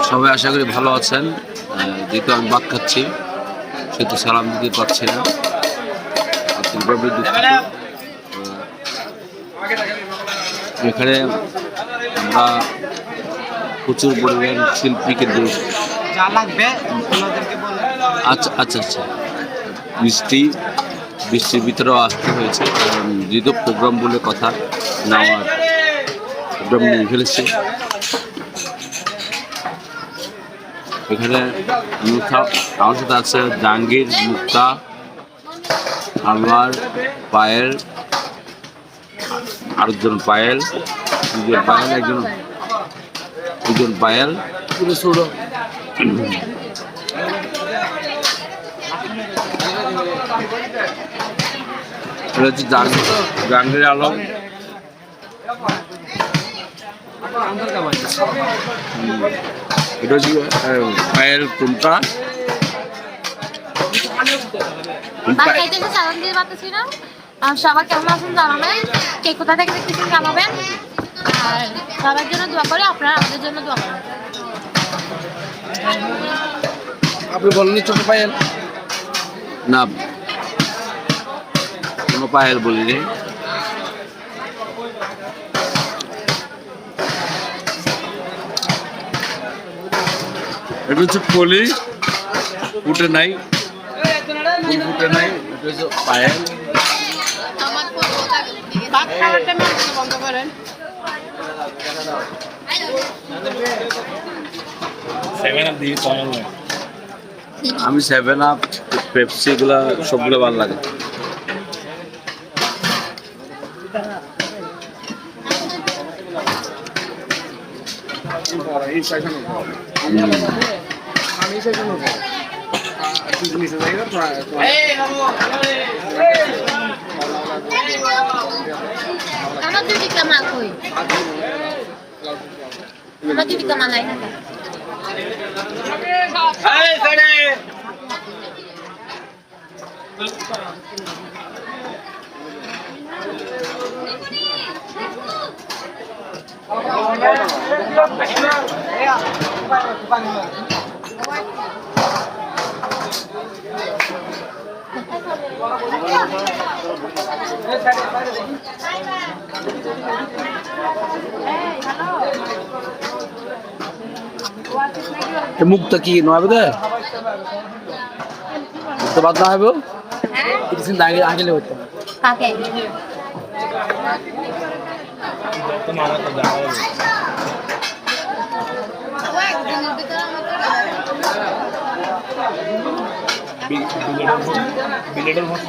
সবাই আশা করি ভালো আছেন। যেহেতু আমি ভাত খাচ্ছি সেহেতু সালাম দিতে পারছি না, তীব্রভাবে দুঃখিত। এখানে আমরা প্রচুর পরিমাণ শিল্পীকে আচ্ছা আচ্ছা আচ্ছা বৃষ্টির ভিতরেও আসতে হয়েছে, কারণ যেহেতু প্রোগ্রাম বলে কথা নেওয়ার প্রোগ্রাম নিয়ে ফেলেছি। এখানে আমার সাথে আছে জাহাঙ্গীর, মুক্তা, আমার পায়েল, আরেকজন পায়েল, দুজন পায়েল। এটা হচ্ছে জাহাঙ্গীর আলম, এটা হচ্ছে পায়েল কুমটা। সবাই কেমন আছেন জানাবেন, কে কোথা থেকে দেখতেছেন জানাবেন, আর সবার জন্য দোয়া করে, আপনারা আমাদের জন্য দোয়া করেন। আপনি বলেননি ছোট পায়েল? না, কোনো পায়েল বলিনি। এটা হচ্ছে কলি, ফুটে নাই, ফুটে নাই। এটা হচ্ছে পায়েল। আমি 7 আপ, পেপসি গুলা সবগুলো ভালো লাগে। মুখটা কি নয় বোধ তো বাদ না হবে আগেলে হতো বিলেটের মতো